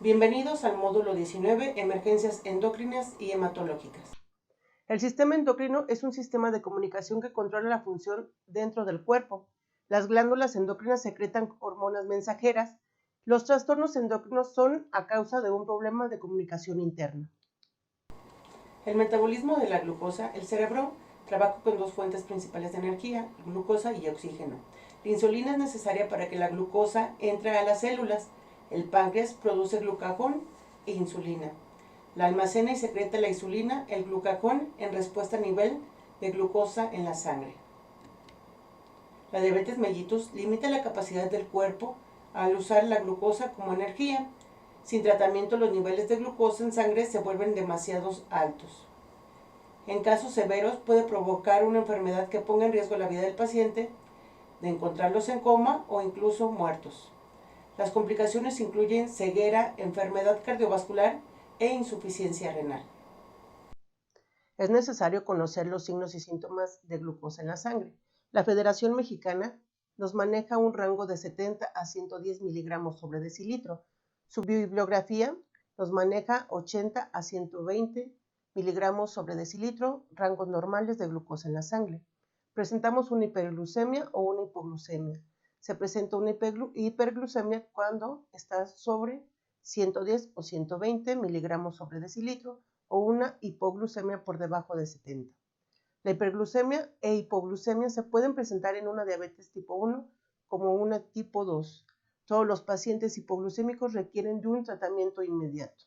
Bienvenidos al módulo 19, Emergencias endocrinas y hematológicas. El sistema endocrino es un sistema de comunicación que controla la función dentro del cuerpo. Las glándulas endocrinas secretan hormonas mensajeras. Los trastornos endocrinos son a causa de un problema de comunicación interna. El metabolismo de la glucosa, el cerebro trabaja con dos fuentes principales de energía, glucosa y oxígeno. La insulina es necesaria para que la glucosa entre a las células. El páncreas produce glucagón e insulina. La almacena y secreta la insulina, el glucagón, en respuesta al nivel de glucosa en la sangre. La diabetes mellitus limita la capacidad del cuerpo al usar la glucosa como energía. Sin tratamiento, los niveles de glucosa en sangre se vuelven demasiado altos. En casos severos puede provocar una enfermedad que ponga en riesgo la vida del paciente, de encontrarlos en coma o incluso muertos. Las complicaciones incluyen ceguera, enfermedad cardiovascular e insuficiencia renal. Es necesario conocer los signos y síntomas de glucosa en la sangre. La Federación Mexicana nos maneja un rango de 70 a 110 miligramos sobre decilitro. Su bibliografía nos maneja 80 a 120 miligramos sobre decilitro, rangos normales de glucosa en la sangre. Presentamos una hiperglucemia o una hipoglucemia. Se presenta una hiperglucemia cuando está sobre 110 o 120 miligramos sobre decilitro o una hipoglucemia por debajo de 70. La hiperglucemia e hipoglucemia se pueden presentar en una diabetes tipo 1 como una tipo 2. Todos los pacientes hipoglucémicos requieren de un tratamiento inmediato.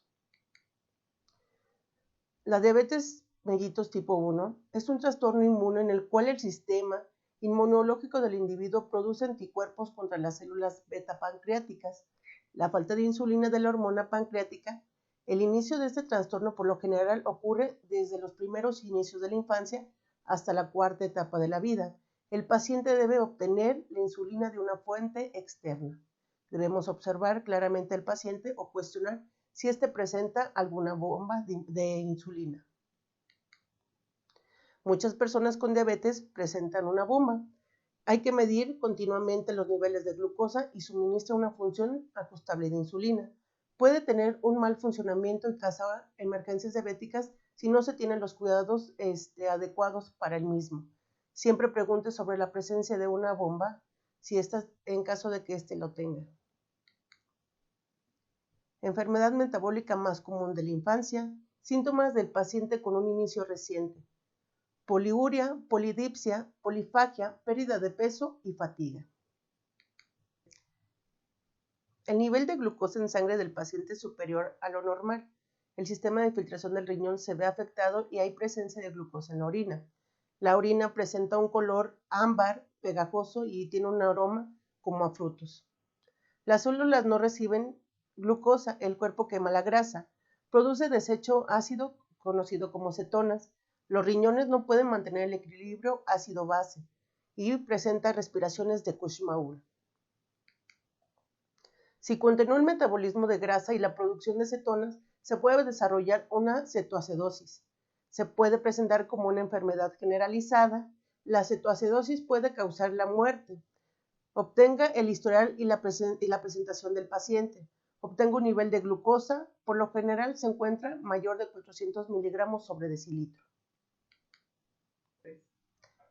La diabetes mellitus tipo 1 es un trastorno inmune en el cual el sistema inmunológico del individuo produce anticuerpos contra las células beta pancreáticas. La falta de insulina de la hormona pancreática. El inicio de este trastorno por lo general ocurre desde los primeros inicios de la infancia hasta la cuarta etapa de la vida. El paciente debe obtener la insulina de una fuente externa. Debemos observar claramente al paciente o cuestionar si éste presenta alguna bomba de insulina. Muchas personas con diabetes presentan una bomba. Hay que medir continuamente los niveles de glucosa y suministra una función ajustable de insulina. Puede tener un mal funcionamiento y causar emergencias diabéticas si no se tienen los cuidados adecuados para el mismo. Siempre pregunte sobre la presencia de una bomba si está en caso de que éste lo tenga. Enfermedad metabólica más común de la infancia, síntomas del paciente con un inicio reciente, poliuria, polidipsia, polifagia, pérdida de peso y fatiga. El nivel de glucosa en sangre del paciente es superior a lo normal. El sistema de filtración del riñón se ve afectado y hay presencia de glucosa en la orina. La orina presenta un color ámbar, pegajoso y tiene un aroma como a frutos. Las células no reciben glucosa, el cuerpo quema la grasa, produce desecho ácido conocido como cetonas, los riñones no pueden mantener el equilibrio ácido-base y presenta respiraciones de Kussmaul. Si continúa el metabolismo de grasa y la producción de cetonas, se puede desarrollar una cetoacidosis. Se puede presentar como una enfermedad generalizada. La cetoacidosis puede causar la muerte. Obtenga el historial y la presentación del paciente. Obtenga un nivel de glucosa, por lo general se encuentra mayor de 400 miligramos sobre decilitro.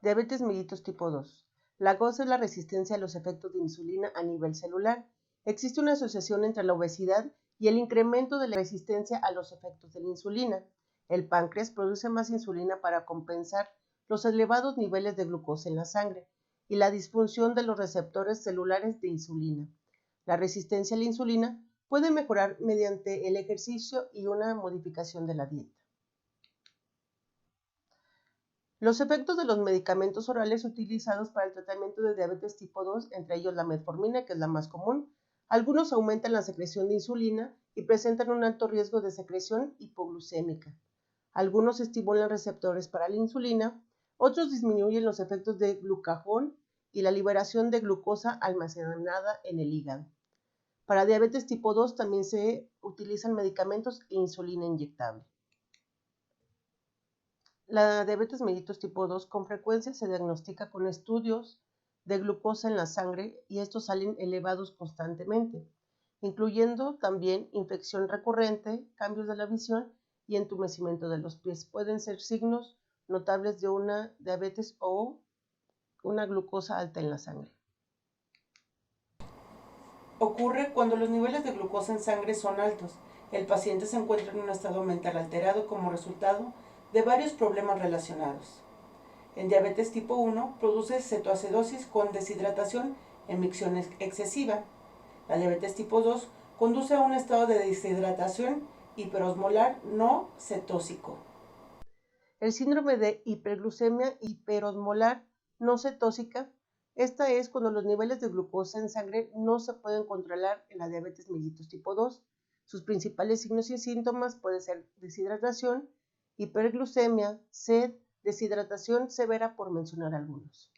Diabetes mellitus tipo 2. La causa es la resistencia a los efectos de insulina a nivel celular. Existe una asociación entre la obesidad y el incremento de la resistencia a los efectos de la insulina. El páncreas produce más insulina para compensar los elevados niveles de glucosa en la sangre y la disfunción de los receptores celulares de insulina. La resistencia a la insulina puede mejorar mediante el ejercicio y una modificación de la dieta. Los efectos de los medicamentos orales utilizados para el tratamiento de diabetes tipo 2, entre ellos la metformina, que es la más común, algunos aumentan la secreción de insulina y presentan un alto riesgo de secreción hipoglucémica. Algunos estimulan receptores para la insulina, otros disminuyen los efectos de glucagón y la liberación de glucosa almacenada en el hígado. Para diabetes tipo 2 también se utilizan medicamentos e insulina inyectable. La diabetes mellitus tipo 2 con frecuencia se diagnostica con estudios de glucosa en la sangre y estos salen elevados constantemente. incluyendo también infección recurrente, cambios de la visión y entumecimiento de los pies. Pueden ser signos notables de una diabetes o una glucosa alta en la sangre. Ocurre cuando los niveles de glucosa en sangre son altos. El paciente se encuentra en un estado mental alterado como resultado de varios problemas relacionados. En diabetes tipo 1 produce cetoacidosis con deshidratación en micción excesiva. La diabetes tipo 2 conduce a un estado de deshidratación hiperosmolar no cetósico. El síndrome de hiperglucemia hiperosmolar no cetósica, esta es cuando los niveles de glucosa en sangre no se pueden controlar en la diabetes mellitus tipo 2. Sus principales signos y síntomas pueden ser deshidratación, hiperglucemia, sed, deshidratación severa, por mencionar algunos.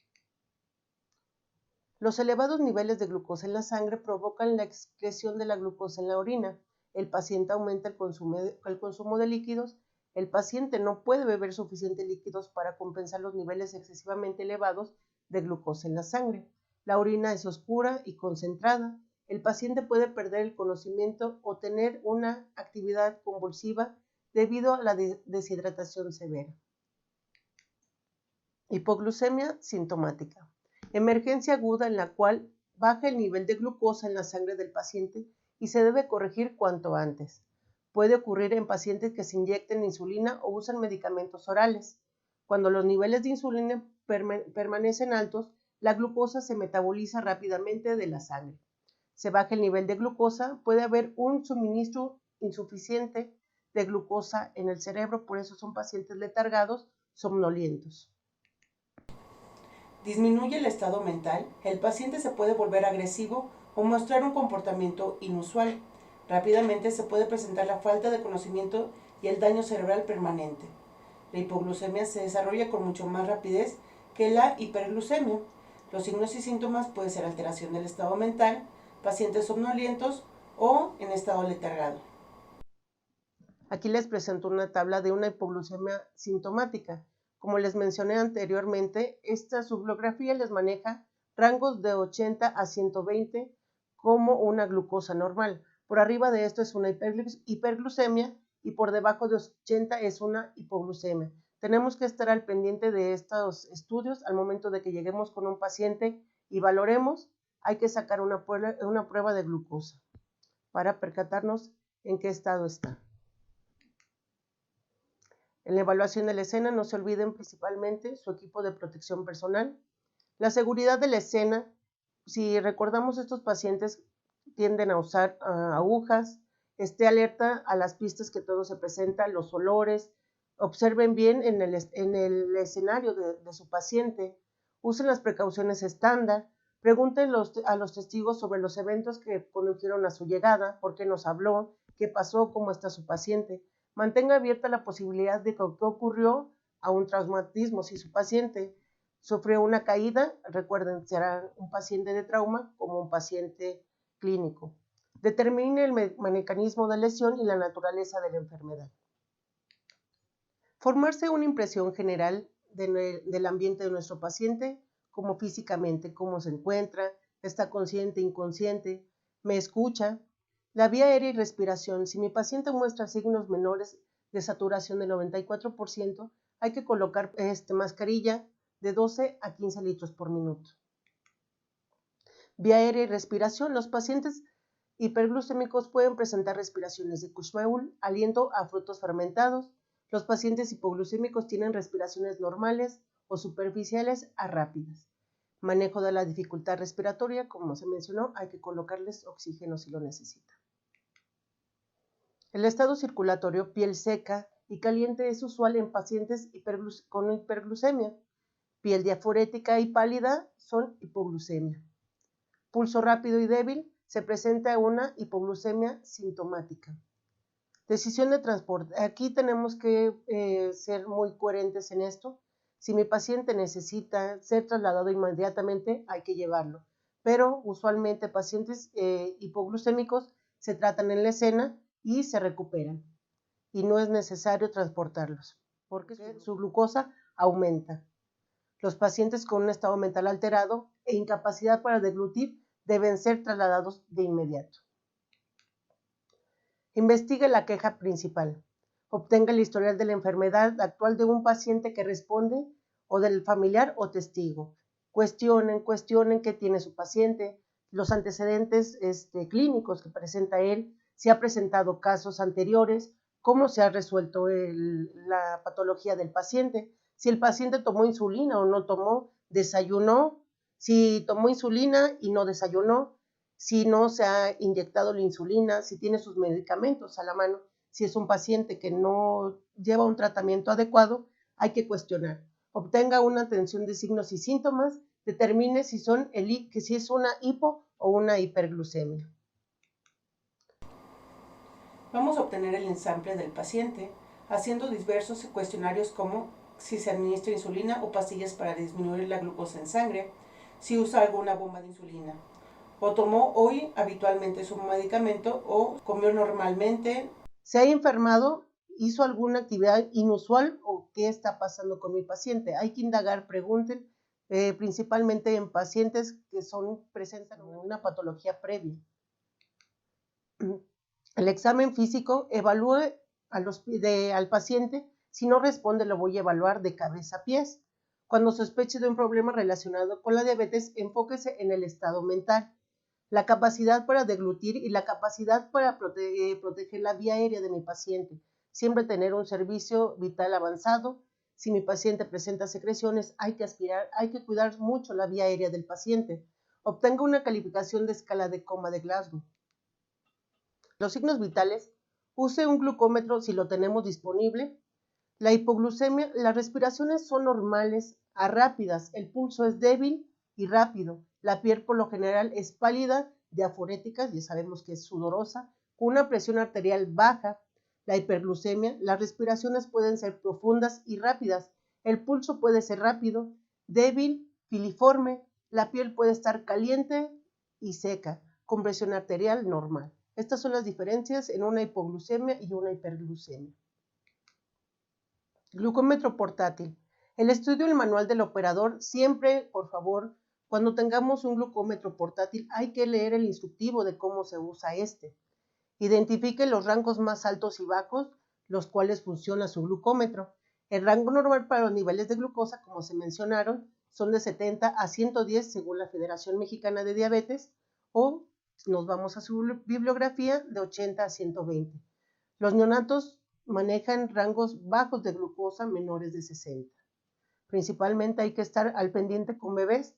Los elevados niveles de glucosa en la sangre provocan la excreción de la glucosa en la orina. El paciente aumenta el consumo de líquidos. El paciente no puede beber suficientes líquidos para compensar los niveles excesivamente elevados de glucosa en la sangre. La orina es oscura y concentrada. El paciente puede perder el conocimiento o tener una actividad convulsiva debido a la deshidratación severa. Hipoglucemia sintomática. Emergencia aguda en la cual baja el nivel de glucosa en la sangre del paciente y se debe corregir cuanto antes. Puede ocurrir en pacientes que se inyecten insulina o usan medicamentos orales. Cuando los niveles de insulina permanecen altos, la glucosa se metaboliza rápidamente de la sangre. Se baja el nivel de glucosa, puede haber un suministro insuficiente de glucosa en el cerebro, por eso son pacientes letargados, somnolientos. Disminuye el estado mental, el paciente se puede volver agresivo o mostrar un comportamiento inusual. Rápidamente se puede presentar la falta de conocimiento y el daño cerebral permanente. La hipoglucemia se desarrolla con mucho más rapidez que la hiperglucemia. Los signos y síntomas pueden ser alteración del estado mental, pacientes somnolientos o en estado letargado. Aquí les presento una tabla de una hipoglucemia sintomática. Como les mencioné anteriormente, esta subbiografía les maneja rangos de 80 a 120 como una glucosa normal. Por arriba de esto es una hiperglucemia y por debajo de 80 es una hipoglucemia. Tenemos que estar al pendiente de estos estudios al momento de que lleguemos con un paciente y valoremos. Hay que sacar una prueba de glucosa para percatarnos en qué estado está. En la evaluación de la escena no se olviden principalmente su equipo de protección personal. La seguridad de la escena, si recordamos, estos pacientes tienden a usar agujas. Esté alerta a las pistas que todo se presenta, los olores. Observen bien en el escenario de su paciente. Usen las precauciones estándar. Pregunten a los testigos sobre los eventos que condujeron a su llegada, por qué nos habló, qué pasó, cómo está su paciente. Mantenga abierta la posibilidad de que ocurrió a un traumatismo. Si su paciente sufrió una caída, recuerden, será un paciente de trauma como un paciente clínico. Determine el mecanismo de lesión y la naturaleza de la enfermedad. Formarse una impresión general del ambiente de nuestro paciente, como físicamente, cómo se encuentra, está consciente, inconsciente, me escucha. La vía aérea y respiración. Si mi paciente muestra signos menores de saturación del 94%, hay que colocar mascarilla de 12 a 15 litros por minuto. Vía aérea y respiración. Los pacientes hiperglucémicos pueden presentar respiraciones de Kussmaul, aliento a frutos fermentados. Los pacientes hipoglucémicos tienen respiraciones normales o superficiales a rápidas. Manejo de la dificultad respiratoria, como se mencionó, hay que colocarles oxígeno si lo necesita. El estado circulatorio, piel seca y caliente, es usual en pacientes con hiperglucemia. Piel diaforética y pálida son hipoglucemia. Pulso rápido y débil, se presenta una hipoglucemia sintomática. Decisión de transporte. Aquí tenemos que ser muy coherentes en esto. Si mi paciente necesita ser trasladado inmediatamente, hay que llevarlo. Pero usualmente pacientes hipoglucémicos se tratan en la escena y se recuperan. Y no es necesario transportarlos, porque su glucosa aumenta. Los pacientes con un estado mental alterado e incapacidad para deglutir deben ser trasladados de inmediato. Investigue la queja principal. Obtenga el historial de la enfermedad actual de un paciente que responde o del familiar o testigo. Cuestionen qué tiene su paciente, los antecedentes clínicos que presenta él, si ha presentado casos anteriores, cómo se ha resuelto la patología del paciente, si el paciente tomó insulina o no tomó, desayunó, si tomó insulina y no desayunó, si no se ha inyectado la insulina, si tiene sus medicamentos a la mano. Si es un paciente que no lleva un tratamiento adecuado, hay que cuestionar. Obtenga una atención de signos y síntomas, determine si es una hipo o una hiperglucemia. Vamos a obtener el ensamble del paciente haciendo diversos cuestionarios como si se administra insulina o pastillas para disminuir la glucosa en sangre, si usa alguna bomba de insulina, o tomó hoy habitualmente su medicamento o comió normalmente. ¿Se ha enfermado? ¿Hizo alguna actividad inusual o qué está pasando con mi paciente? Hay que indagar, pregunten, principalmente en pacientes que presentan una patología previa. El examen físico evalúe al paciente. Si no responde, lo voy a evaluar de cabeza a pies. Cuando sospeche de un problema relacionado con la diabetes, enfóquese en el estado mental, la capacidad para deglutir y la capacidad para proteger la vía aérea de mi paciente. Siempre tener un servicio vital avanzado. Si mi paciente presenta secreciones, hay que aspirar, hay que cuidar mucho la vía aérea del paciente. Obtenga una calificación de escala de coma de Glasgow. Los signos vitales, use un glucómetro si lo tenemos disponible. La hipoglucemia, las respiraciones son normales a rápidas, el pulso es débil y rápido, la piel por lo general es pálida, diaforética, ya sabemos que es sudorosa, con una presión arterial baja. La hiperglucemia, las respiraciones pueden ser profundas y rápidas, el pulso puede ser rápido, débil, filiforme, la piel puede estar caliente y seca, con presión arterial normal. Estas son las diferencias en una hipoglucemia y una hiperglucemia. Glucómetro portátil. El estudio del manual del operador, siempre, por favor, cuando tengamos un glucómetro portátil, hay que leer el instructivo de cómo se usa este. Identifique los rangos más altos y bajos, los cuales funciona su glucómetro. El rango normal para los niveles de glucosa, como se mencionaron, son de 70 a 110 según la Federación Mexicana de Diabetes, o nos vamos a su bibliografía de 80 a 120. Los neonatos manejan rangos bajos de glucosa menores de 60. Principalmente hay que estar al pendiente con bebés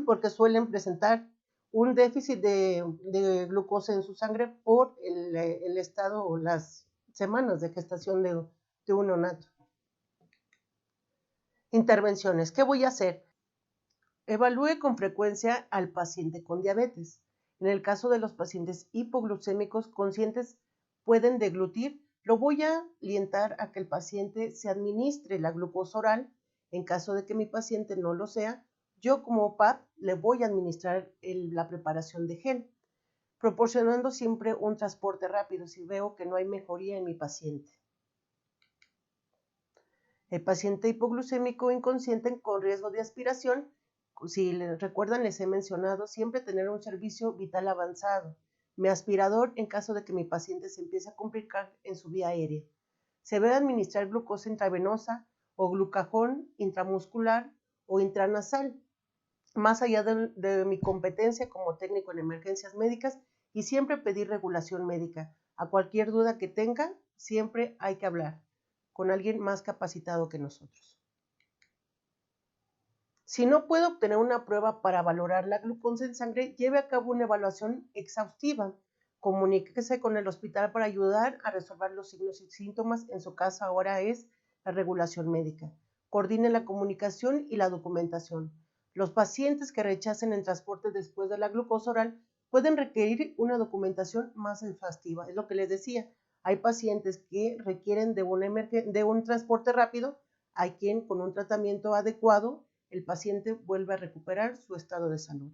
porque suelen presentar un déficit de glucosa en su sangre por el estado o las semanas de gestación de un neonato. Intervenciones. ¿Qué voy a hacer? Evalúe con frecuencia al paciente con diabetes. En el caso de los pacientes hipoglucémicos conscientes pueden deglutir, lo voy a alientar a que el paciente se administre la glucosa oral. En caso de que mi paciente no lo sea, yo como PAP le voy a administrar la preparación de gel, proporcionando siempre un transporte rápido si veo que no hay mejoría en mi paciente. El paciente hipoglucémico inconsciente con riesgo de aspiración, si recuerdan, les he mencionado siempre tener un servicio vital avanzado. Mi aspirador en caso de que mi paciente se empiece a complicar en su vía aérea. Se debe administrar glucosa intravenosa o glucagón intramuscular o intranasal, más allá de mi competencia como técnico en emergencias médicas, y siempre pedir regulación médica. A cualquier duda que tenga, siempre hay que hablar con alguien más capacitado que nosotros. Si no puede obtener una prueba para valorar la glucosa en sangre, lleve a cabo una evaluación exhaustiva. Comuníquese con el hospital para ayudar a resolver los signos y síntomas. En su caso ahora es la regulación médica. Coordine la comunicación y la documentación. Los pacientes que rechacen el transporte después de la glucosa oral pueden requerir una documentación más exhaustiva. Es lo que les decía. Hay pacientes que requieren de un transporte rápido. Hay quien con un tratamiento adecuado el paciente vuelve a recuperar su estado de salud.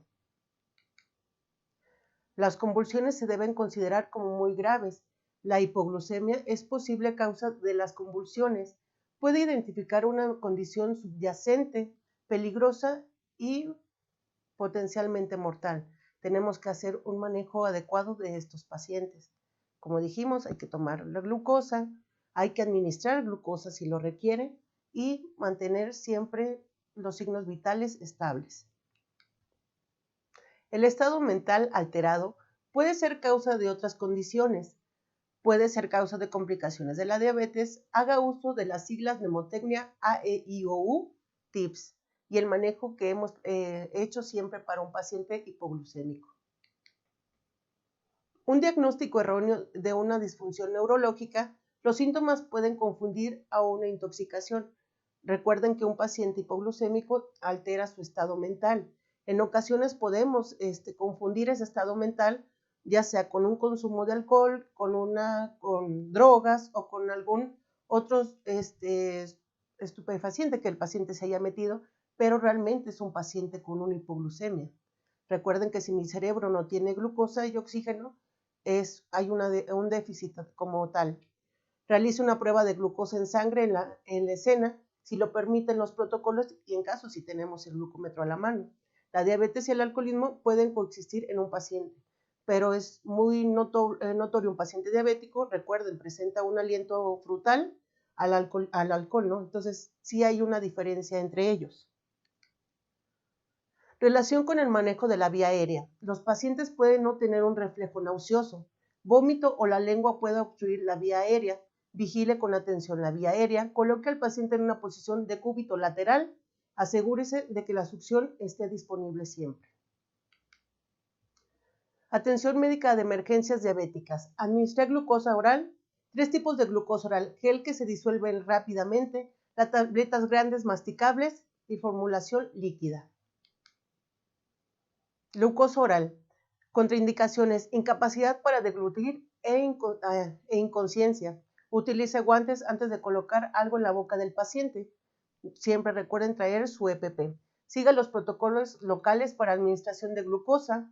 Las convulsiones se deben considerar como muy graves. La hipoglucemia es posible causa de las convulsiones. Puede identificar una condición subyacente, peligrosa y potencialmente mortal. Tenemos que hacer un manejo adecuado de estos pacientes. Como dijimos, hay que tomar la glucosa, hay que administrar glucosa si lo requiere y mantener siempre los signos vitales estables. El estado mental alterado puede ser causa de otras condiciones. Puede ser causa de complicaciones de la diabetes. Haga uso de las siglas mnemotecnia AEIOU, TIPS, y el manejo que hemos hecho siempre para un paciente hipoglucémico. Un diagnóstico erróneo de una disfunción neurológica, los síntomas pueden confundir a una intoxicación. Recuerden que un paciente hipoglucémico altera su estado mental. En ocasiones podemos confundir ese estado mental ya sea con un consumo de alcohol, con drogas o con algún otro estupefaciente que el paciente se haya metido, pero realmente es un paciente con una hipoglucemia. Recuerden que si mi cerebro no tiene glucosa y oxígeno, hay un déficit como tal. Realice una prueba de glucosa en sangre en la escena, si lo permiten los protocolos y en caso si tenemos el glucómetro a la mano. La diabetes y el alcoholismo pueden coexistir en un paciente, pero es muy notorio un paciente diabético, recuerden, presenta un aliento frutal al alcohol, ¿no? Entonces, sí hay una diferencia entre ellos. Relación con el manejo de la vía aérea. Los pacientes pueden no tener un reflejo nauseoso, vómito o la lengua puede obstruir la vía aérea. Vigile con atención la vía aérea, coloque al paciente en una posición de cúbito lateral, asegúrese de que la succión esté disponible siempre. Atención médica de emergencias diabéticas. Administrar glucosa oral. 3 tipos de glucosa oral: gel que se disuelve rápidamente, las tabletas grandes masticables y formulación líquida. Glucosa oral. Contraindicaciones: incapacidad para deglutir e inconsciencia. Utilice guantes antes de colocar algo en la boca del paciente. Siempre recuerden traer su EPP. Siga los protocolos locales para administración de glucosa.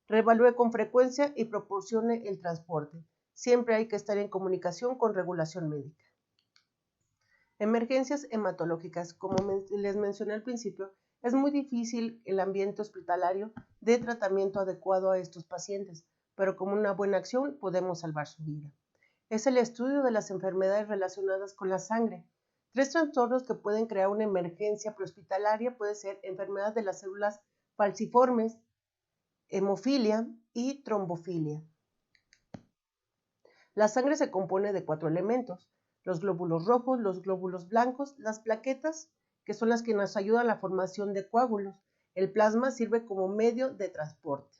Reevalúe con frecuencia y proporcione el transporte. Siempre hay que estar en comunicación con regulación médica. Emergencias hematológicas. Como les mencioné al principio, es muy difícil el ambiente hospitalario de tratamiento adecuado a estos pacientes, pero como una buena acción podemos salvar su vida. Es el estudio de las enfermedades relacionadas con la sangre. 3 trastornos que pueden crear una emergencia prehospitalaria pueden ser enfermedad de las células falciformes, hemofilia y trombofilia. La sangre se compone de 4 elementos: los glóbulos rojos, los glóbulos blancos, las plaquetas, que son las que nos ayudan a la formación de coágulos. El plasma sirve como medio de transporte.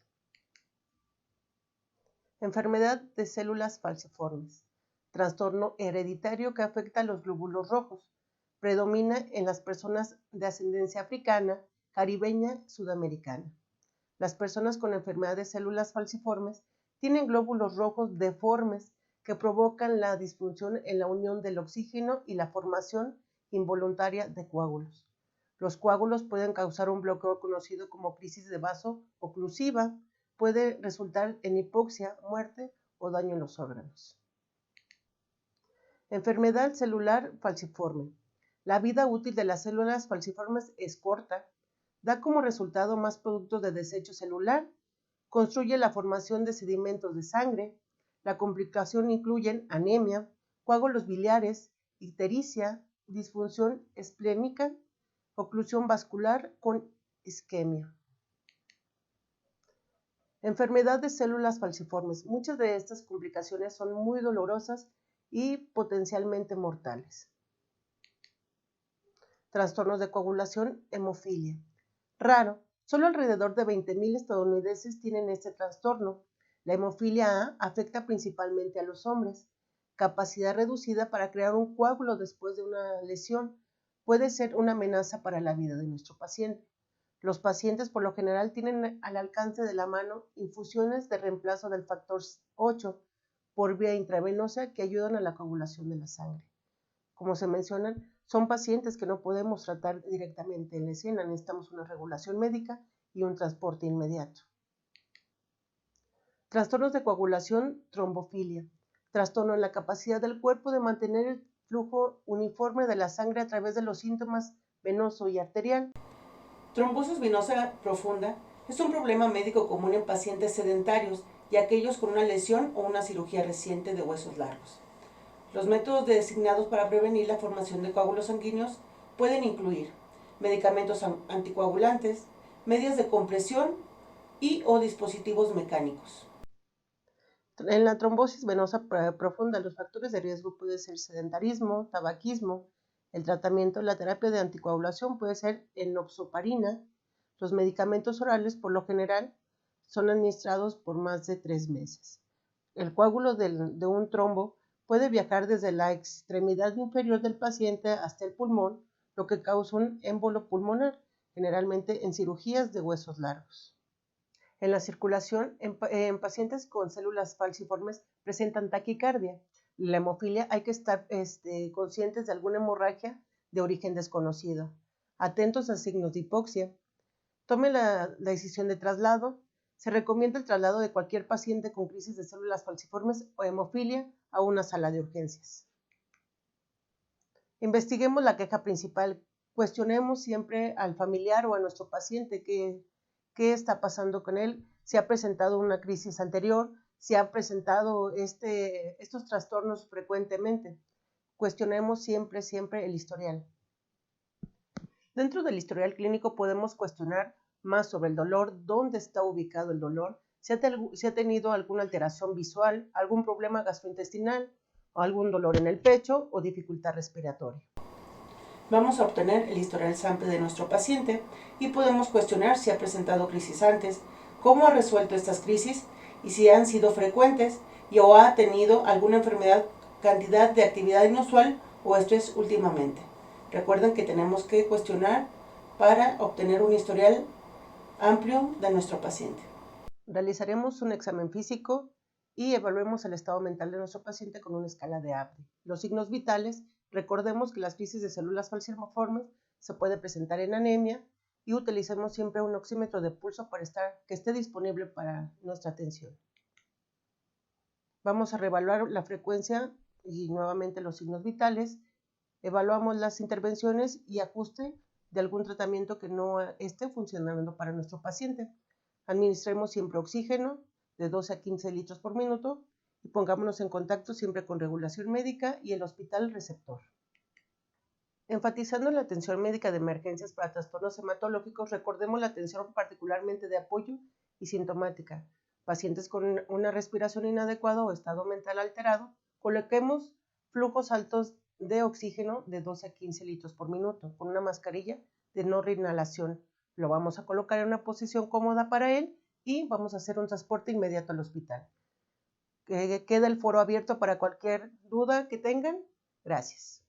Enfermedad de células falciformes. Trastorno hereditario que afecta a los glóbulos rojos. Predomina en las personas de ascendencia africana, caribeña, sudamericana. Las personas con enfermedad de células falciformes tienen glóbulos rojos deformes que provocan la disfunción en la unión del oxígeno y la formación involuntaria de coágulos. Los coágulos pueden causar un bloqueo conocido como crisis de vaso oclusiva, puede resultar en hipoxia, muerte o daño en los órganos. Enfermedad celular falciforme. La vida útil de las células falciformes es corta. Da como resultado más productos de desecho celular, construye la formación de sedimentos de sangre. La complicación incluyen anemia, coágulos biliares, ictericia, disfunción esplénica, oclusión vascular con isquemia. Enfermedad de células falciformes. Muchas de estas complicaciones son muy dolorosas y potencialmente mortales. Trastornos de coagulación, hemofilia. Raro, solo alrededor de 20,000 estadounidenses tienen este trastorno. La hemofilia A afecta principalmente a los hombres. Capacidad reducida para crear un coágulo después de una lesión. Puede ser una amenaza para la vida de nuestro paciente. Los pacientes por lo general tienen al alcance de la mano infusiones de reemplazo del factor 8 por vía intravenosa que ayudan a la coagulación de la sangre. Como se mencionan, son pacientes que no podemos tratar directamente en la escena, necesitamos una regulación médica y un transporte inmediato. Trastornos de coagulación, trombofilia. Trastorno en la capacidad del cuerpo de mantener el flujo uniforme de la sangre a través de los síntomas venoso y arterial. Trombosis venosa profunda es un problema médico común en pacientes sedentarios y aquellos con una lesión o una cirugía reciente de huesos largos. Los métodos designados para prevenir la formación de coágulos sanguíneos pueden incluir medicamentos anticoagulantes, medias de compresión y o dispositivos mecánicos. En la trombosis venosa profunda, los factores de riesgo pueden ser sedentarismo, tabaquismo. El tratamiento, la terapia de anticoagulación puede ser enoxaparina. Los medicamentos orales, por lo general, son administrados por más de 3 meses. El coágulo de un trombo puede viajar desde la extremidad inferior del paciente hasta el pulmón, lo que causa un émbolo pulmonar, generalmente en cirugías de huesos largos. En la circulación, en pacientes con células falciformes presentan taquicardia. La hemofilia, hay que estar conscientes de alguna hemorragia de origen desconocido. Atentos a signos de hipoxia. Tome la decisión de traslado. Se recomienda el traslado de cualquier paciente con crisis de células falciformes o hemofilia a una sala de urgencias. Investiguemos la queja principal. Cuestionemos siempre al familiar o a nuestro paciente qué está pasando con él, si ha presentado una crisis anterior, si ha presentado estos trastornos frecuentemente. Cuestionemos siempre el historial. Dentro del historial clínico podemos cuestionar más sobre el dolor, dónde está ubicado el dolor, si ha tenido alguna alteración visual, algún problema gastrointestinal, o algún dolor en el pecho o dificultad respiratoria. Vamos a obtener el historial sample de nuestro paciente y podemos cuestionar si ha presentado crisis antes, cómo ha resuelto estas crisis y si han sido frecuentes o ha tenido alguna enfermedad, cantidad de actividad inusual o estrés últimamente. Recuerden que tenemos que cuestionar para obtener un historial amplio de nuestro paciente. Realizaremos un examen físico y evaluemos el estado mental de nuestro paciente con una escala de Apnea. Los signos vitales. Recordemos que las crisis de células falciformes se puede presentar en anemia y utilicemos siempre un oxímetro de pulso para que esté disponible para nuestra atención. Vamos a reevaluar la frecuencia y nuevamente los signos vitales. Evaluamos las intervenciones y ajuste de algún tratamiento que no esté funcionando para nuestro paciente. Administremos siempre oxígeno de 12 a 15 litros por minuto y pongámonos en contacto siempre con regulación médica y el hospital receptor. Enfatizando la atención médica de emergencias para trastornos hematológicos, recordemos la atención particularmente de apoyo y sintomática. Pacientes con una respiración inadecuada o estado mental alterado, coloquemos flujos altos de oxígeno de 12 a 15 litros por minuto con una mascarilla de no reinhalación. Lo vamos a colocar en una posición cómoda para él y vamos a hacer un transporte inmediato al hospital. Queda el foro abierto para cualquier duda que tengan. Gracias.